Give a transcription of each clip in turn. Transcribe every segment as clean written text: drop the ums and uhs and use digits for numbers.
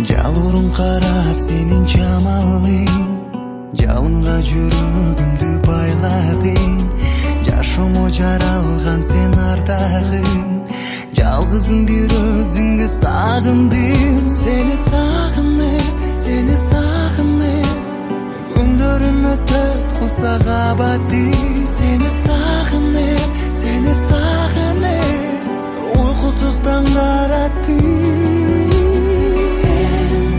Жалурун карап сенин жамалың, жалынга жүрөгүмдү байладың. Жашыма жаралган сен ардагым, жалгызым бир өзүңдү сагындым. Сени сагынып, күндөрүм өтөт кылса кабатым. Сени сагынып, уйкусуз таңдар аттым. Сен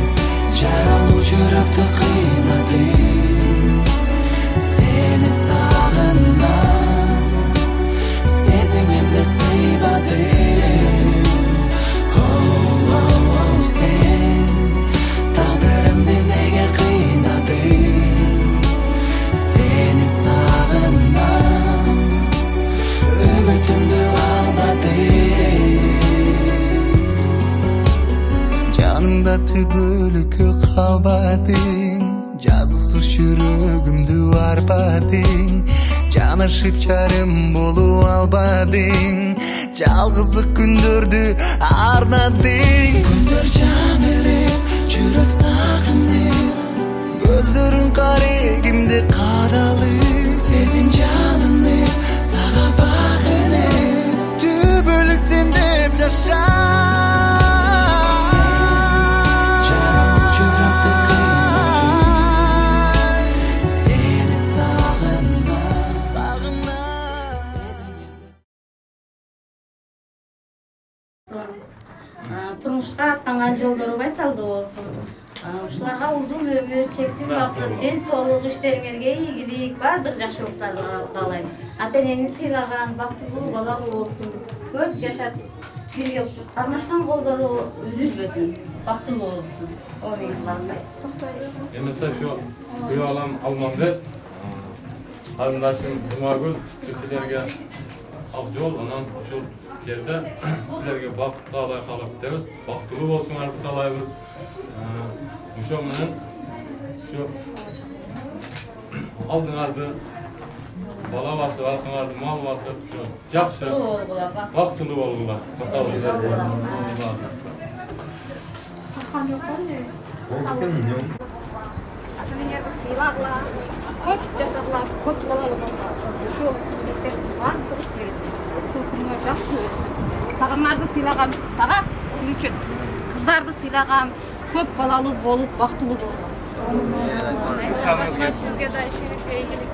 жаралуу жүрөктү кыйнадың, сени сагынам, сезимимди сыйбадың. Сен тагдырымды неге кыйнадың, сени сагынам, үмүтүмдү алдадың. Жаныңда түгөлүккө калбадың, жазыксыз жүрөгүмдү арбадың. Жанышып жарым болуп албадың, жалгыздык күндөрдү арнадың. Күндөр жаңырып, жүрөк сагынып, көздөрүң карегимди кадалып. Сезим жалынып, сага багынып, түбөлүк сен деп жаша. Турмушка аттанган жолдору байсалдуу болсун. Ушуларга узун өмүр, чексиз бакыт, ден соолук, иштериңерге ийгилик, баардык жакшылыктарды каалайм. Ата энени сыйлаган, бактылуу, балалуу болсун. Көп жашап, бирге кармашкан колдору үзүлбөсүн, бактылуу болсун. О менин калгайсыз. Эмесе ушу Гүл Алам Алмамбет, карындашым Жумагүл, силерге ак жол, анан ушул жерде силерге бакыт каалай калып кетебиз. Бактылуу болсуңарды каалайбыз. Ошо менен ушу алдыңарды бала басып, артыңарды мал басып, ушу жакшы бактылуу болгула. Көп жашаглар, көп балалы болгон. Ушул мектеп баардыгы силерге ушул күнүңөр жакшы өтсүн. Тагаңарды сыйлаган тага сиз үчүн, кыздарды сыйлаган, көп балалуу болуп, бактылуу болгон. Сизге да ишиңизге ийгилик.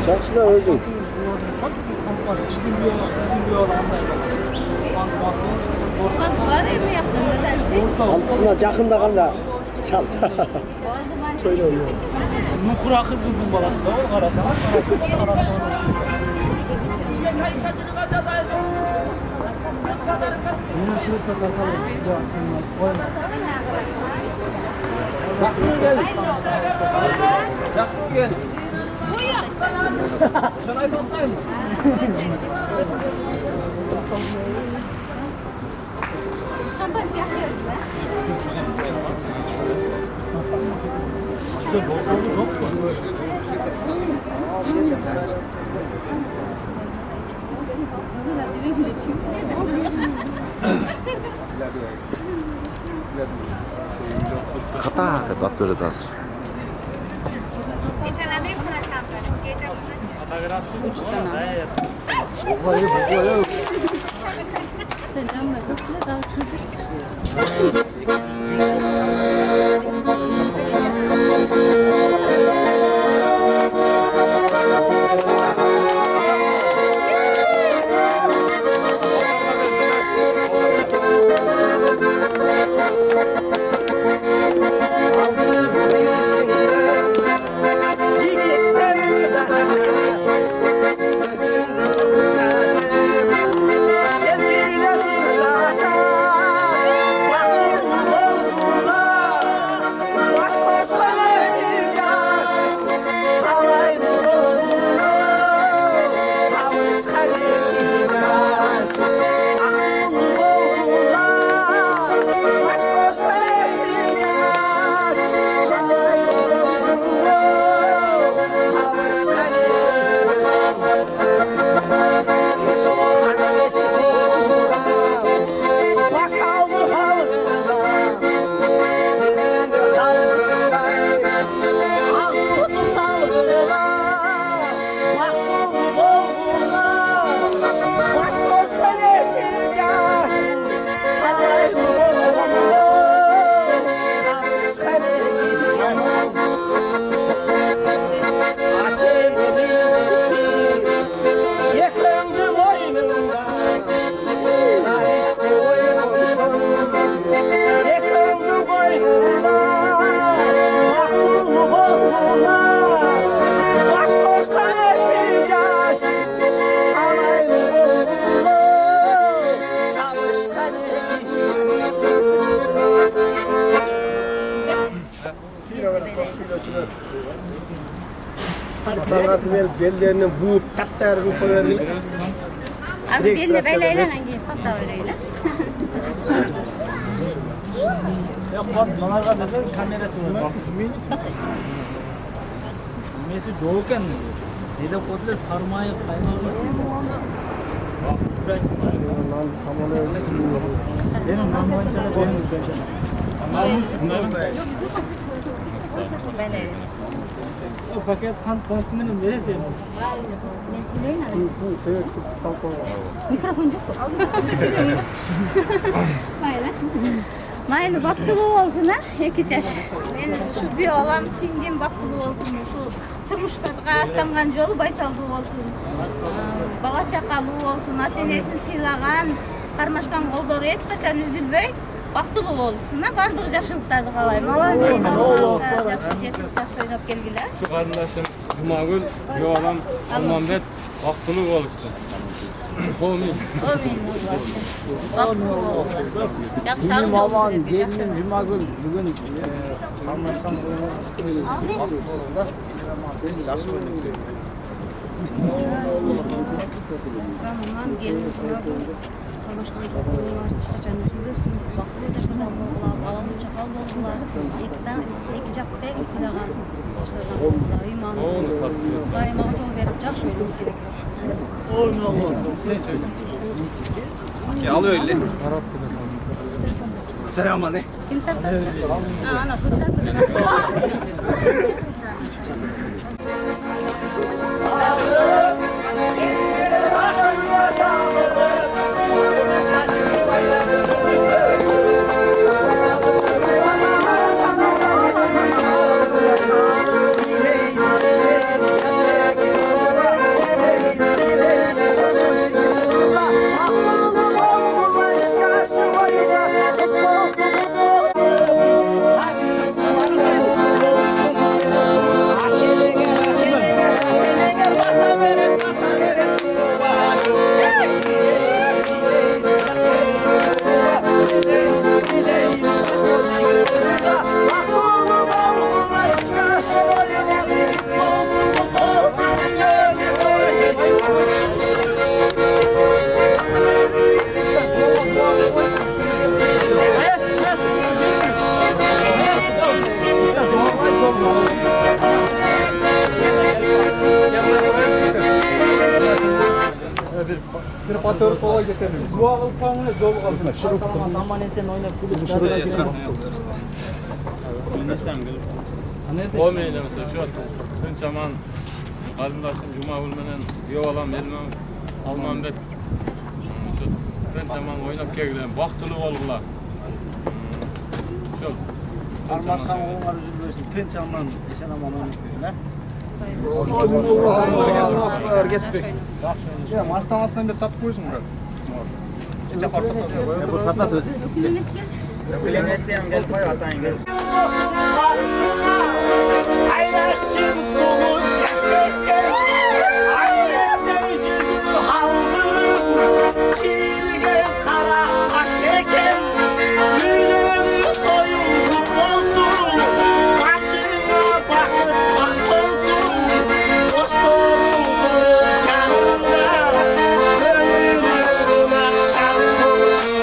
Жақсы да өзің. Алтысына жақындағанда чал. Мұқыр ақыр қыздың баласы да ол Kata kata böyle das. Hatta verip bellerine buğup tatlarını koyarım. Abi belli beyleyle hangi hatta öyle. Ya bak bana da dedi kamerası var. Mesut joken dedi kodle sarmayı kaynağı. Lan samanı öyle çıkıyor. Benim namluca da benim söyleyeceğim. O paket kan kontmanın neresi? Mikrofon yok. Maylı baktılı olsun ha, ekicaş. Benim şu bir oğlan singin baktılı olsun, şu turmuşka atlangan jolu baysaldı olsun. Bala çakalı olsun, atenesin silagan, karmaşkan koldoru hiç kaçan üzülbey. Baktılı olsun ha, bardığı жақшылықтарды қалаймын. Жақсы жетіп сақтай ойнап келгілер. Şu kardeşim Cumagül, şu adam Kurmanbet vaktılı olsun. Amin. Benim babam gelinim Cumagül bugün Karmaşkan Жақсы oynuyor. Aman gelin Karmaşkan ekipler çıkacan üzülüyorsun. Baktığı yaşlardan oldular, balamın çakal oldular. İki жақты итилаған yaşlardan oldular. Imanı жол беріп жақсы ойнау керек. Alıyor öyle. Terama ne? Kim tartır? Ana tartır. Bir patör sola getirdim. Bu ağıl kanunu yol kaldı. Aman sen oynayıp gülüp şuraya getir. O meylemesi şu tün çaman Halimdaş'ın Cuma Ulmen'in Yovalan Elman Alman bet şu tün çaman oynap gelgilen vaktılı olurlar. Şu Armaskan oğullar üzülüyorsun. Tün çamdan esen aman oynayıp Ya mastan bir tap koysun burada. Geçe farklı bu tatat özü. Hayyaşın sonu yaşarken Hayrette yüzü halbırın Çilgen kara taşerken Yüreğimi koyun olsun Başına bakıp bak olsun Dostlarım durur canımda Gönlümün akşam olsun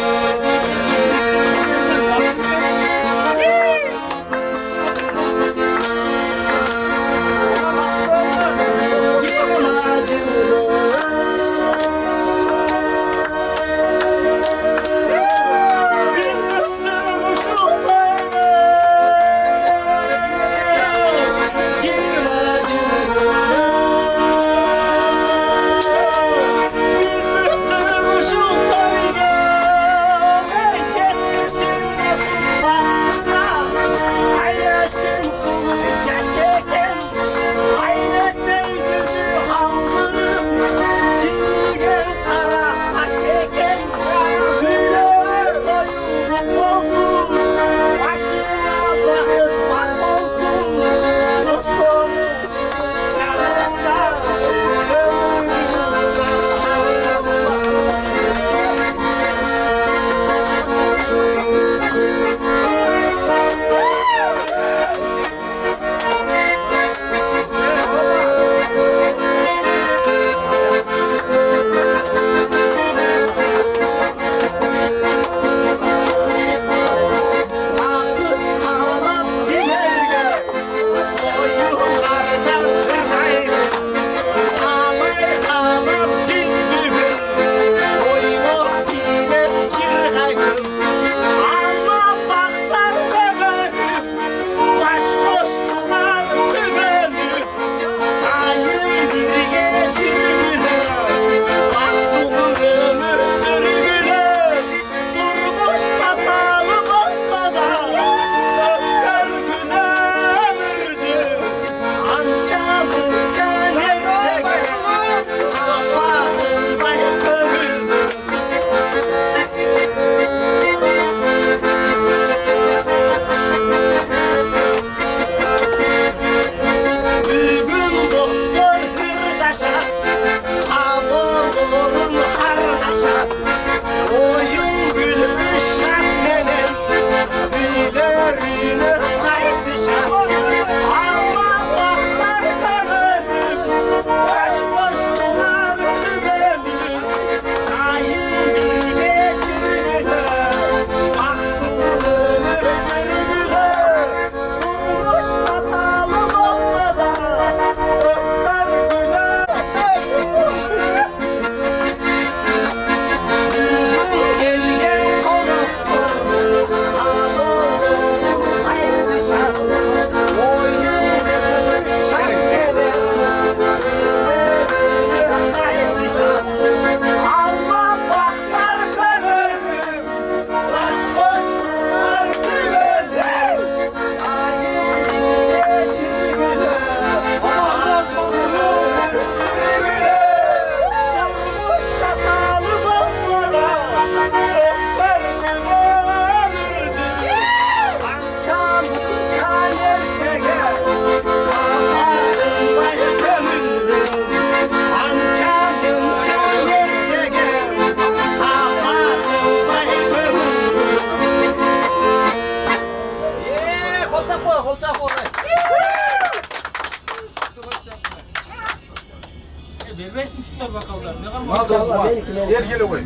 Gel gel koy.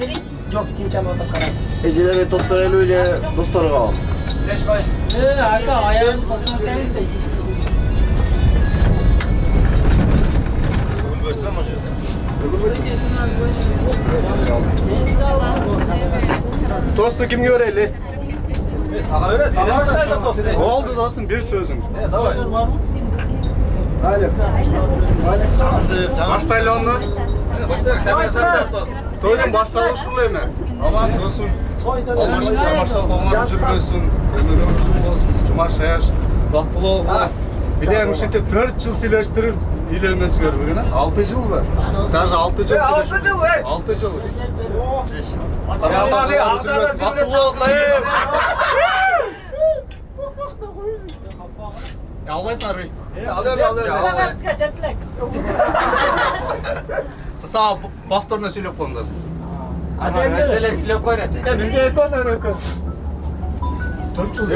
Yok kimse mi oturup karar? Eceleri dostları öyle dostları kal. Beş koy. Arka ayağını satsan sen de. Gösterme hocam. Öbür gelin lan böyle. Tostu kimge vereli? Sana öyle, sana başlayacak dostum. Ne oldu dostum bir sözüm. Davay. Hadi. Başlayla onunla. Başlayalım, kamera tabii dostum. Toydan başlayalım şuraya mı? Aman dostum. Allah maşallah olmaz жүргенсің. Өмір болсын, жұмаш аяш, бақытты болыңдар. Білем ушинтип 4 жыл сүйлөштүрүп үйлөнгөнсүңөр бүгүн. 6 жыл ба? Даже 6 жыл. 6 жыл, ey. 6 жыл. Baqtlı bolsunlar. Албайсыңар бей. Alıyorum. Сага повторно сүйлөп коюңдар. Mesele silip koyar. Бизге экономика. 4 жыл.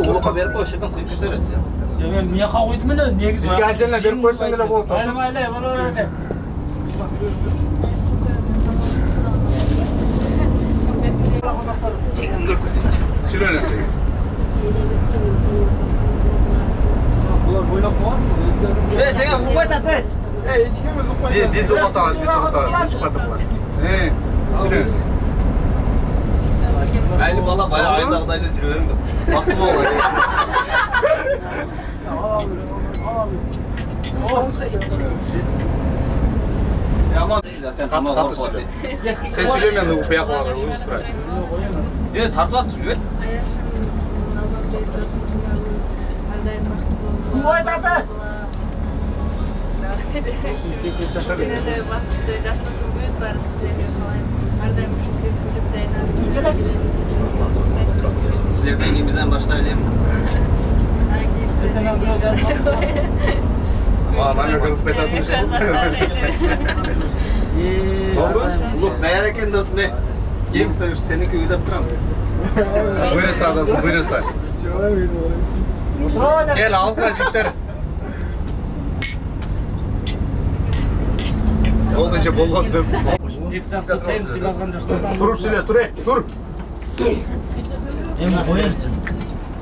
Улукка берип коюш экен куюп берет. Мен мияқа қойдым міне негізі. Бизге отдельно берип койсоң деле болот. Айналмайлы, болот. Сүйлөнө. Бұлар бойлап қойған. Сеңе укпай тапты. Биз угатабыз, биз угатабыз. Сүйлөнө. Aylı bala bayağı aynı adayla жүрüyorum da. Baqtlı bollar. Yaman zaten tamam korkmadı. Sen сүйлө мен упуя кылам, өзү турат. Tartып attı söyle. Sizlerden yengimizden başlayalım. Aa, ben görüp betasını şey. Oldu? Uluk ne yerken dostum ne? Gel tutuyor seni köyde duram. Buyursa dostum, buyursa. Gel al kaçıkları. Olgunca bolғанды. Туруп сүйлө, тур. Эми коерчу.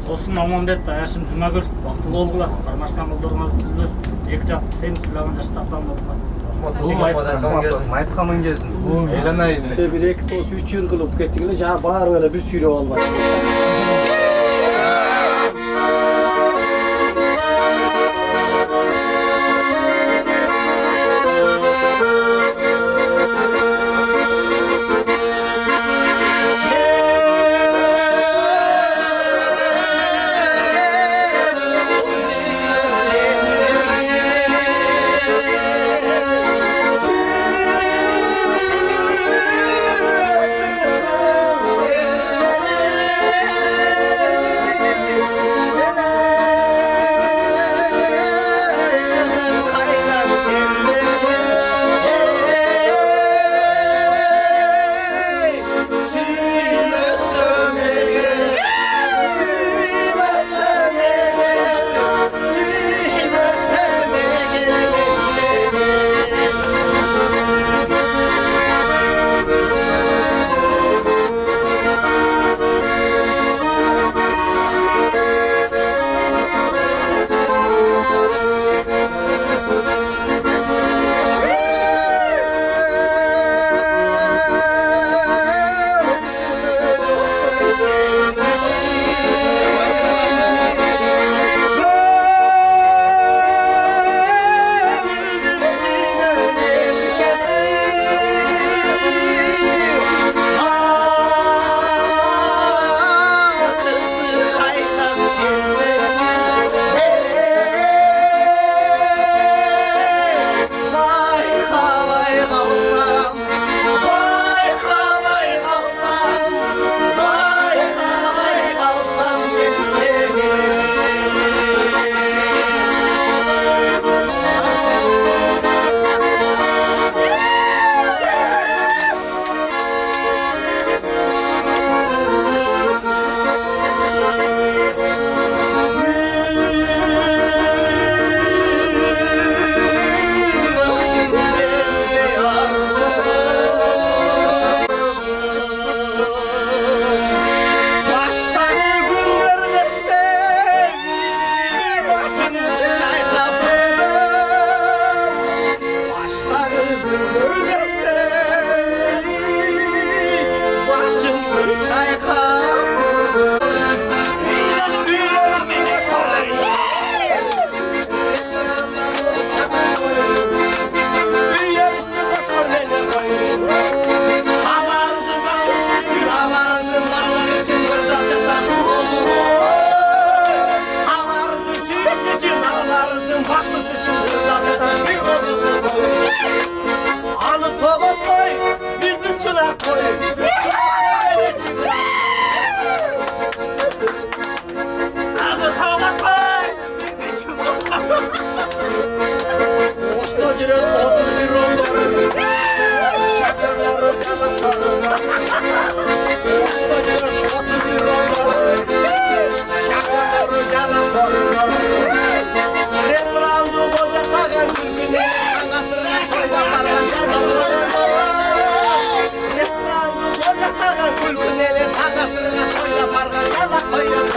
Тосын Аманбет, Аяшым Жұмагүл, бактылуу болгула. Кармашкан балдарыңар сүйлөс. Эки жак тең сүйлөгөн жаштардан болду. Айткамын келсин. Эйланайын. Bir iki toz 3 yıl kılıp gittik. Жаңа bağır böyle bir sürü olmadı. koyuyor 31 rolları. Şoförleri yalanlarına. Usta diyor 31 rolları. Şoförleri yalanlarına. Restoranda koca sağan gülgüne. Kanatırına koyda parlan yalanlarına. Restoranda koca sağan gülgüne. Kanatırına koyda parlan yalanlarına.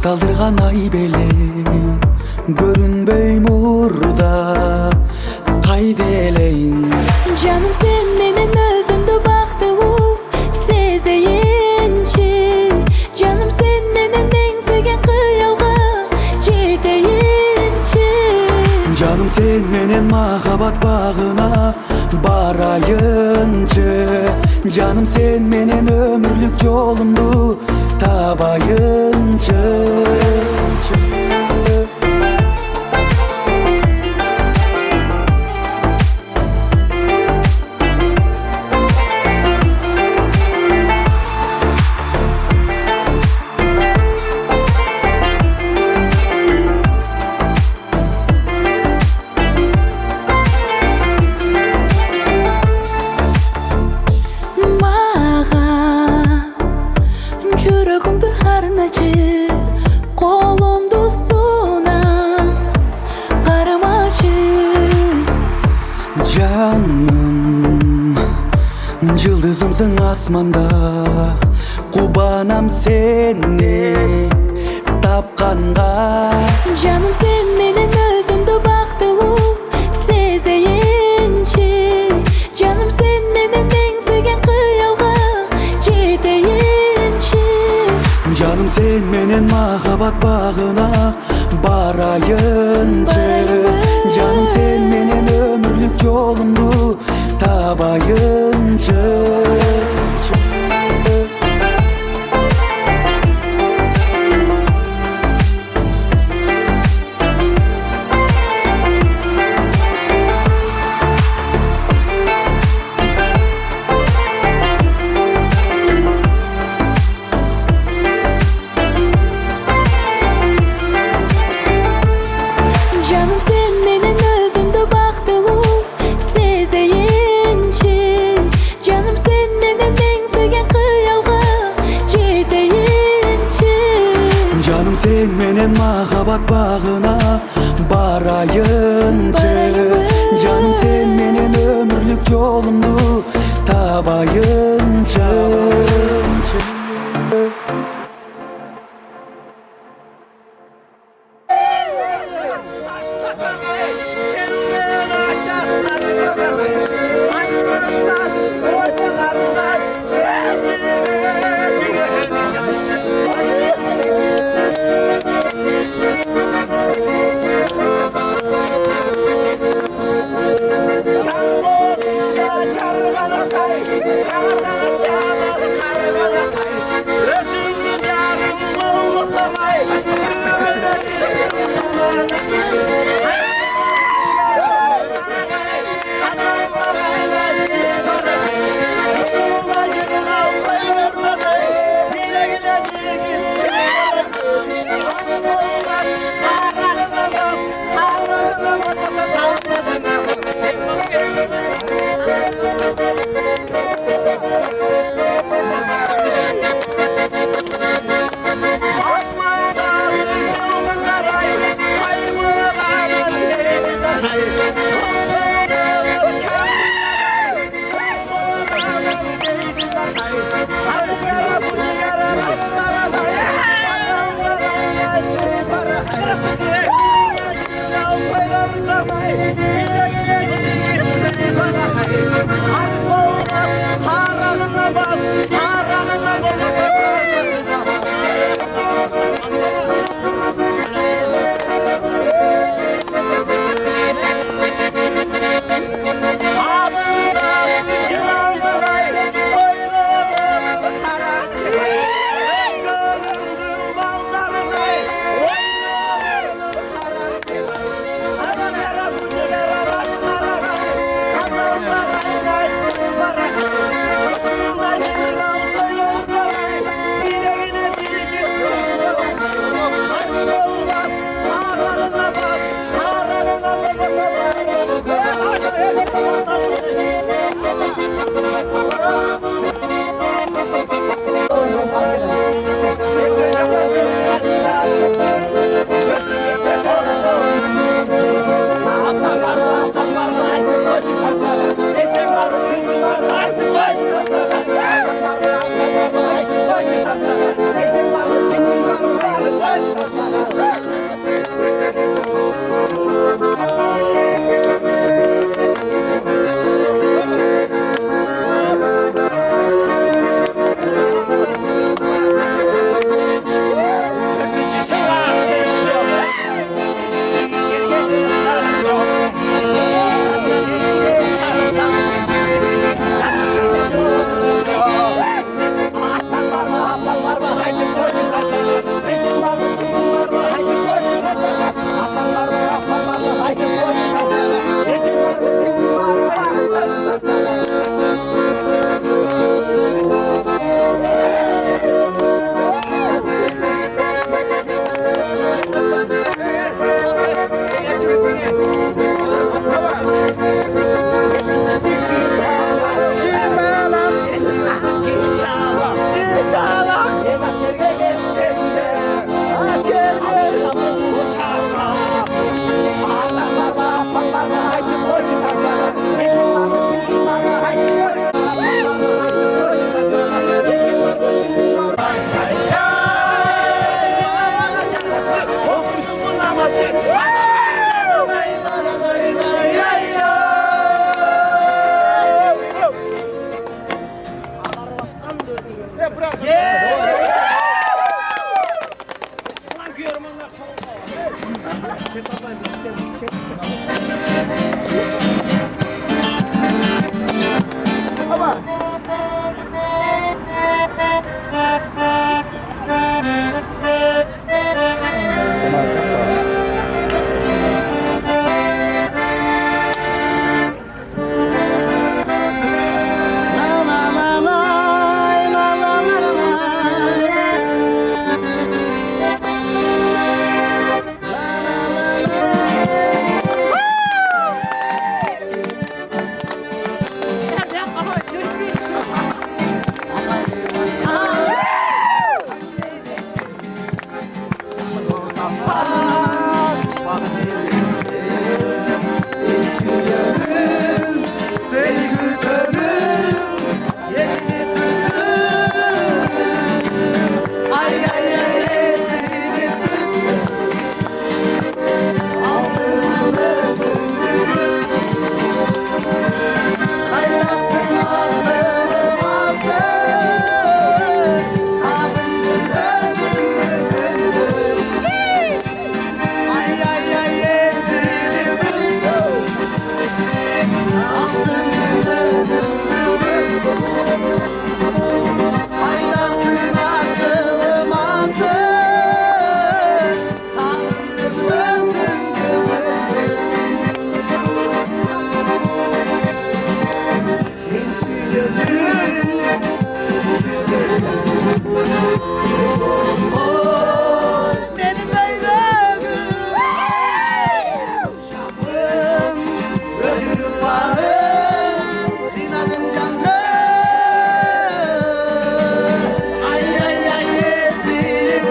Kıstaldırgan ay bele görünböy murda kaydeleyin. Canım sen menen özümdü baktığım sezeyince, canım sen menen en sevgen kıyalga jeteyince, Canım sen menen mahabat bağına barayınca, canım sen menen ömürlük yolumdu tabayınca. Kolumdu suna karamaçı. Canım yıldızımsın asmanda, kubanam seni tapkanга. Canım sen menen özümdü baktığım sezeyince, canım sen menen en sevgen kıyalga jeteyince, Canım sen menen mahabat bağına barayınca, canım sen menen ömürlük yolumdu tabayınca. canım sen menen özümdü baktığım sezeyince, canım sen menen en sevgen kıyalga jeteyince, Canım sen menen mahabat bağına barayınca, canım sen menen ömürlük yolumdu tabayınca. Thank you. Benim bayrağım Şam'ım Götürüp varım İnadım candır Ay ay ay esirip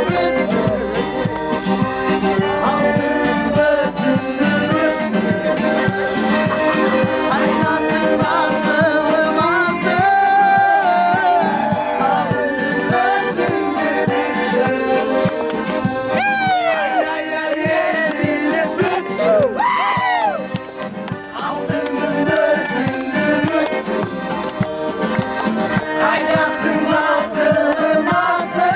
Altın gözümün Ay nasıl nasıl nasıl Sağındım gözümün Ay ay ay esirip Altının gözümün Ay nasıl nasıl nasıl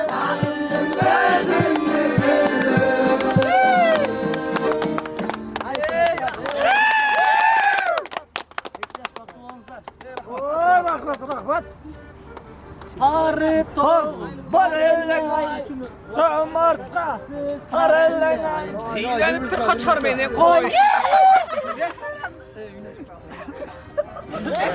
Sağındım gözümün Gelip kaçar beni koy. Ay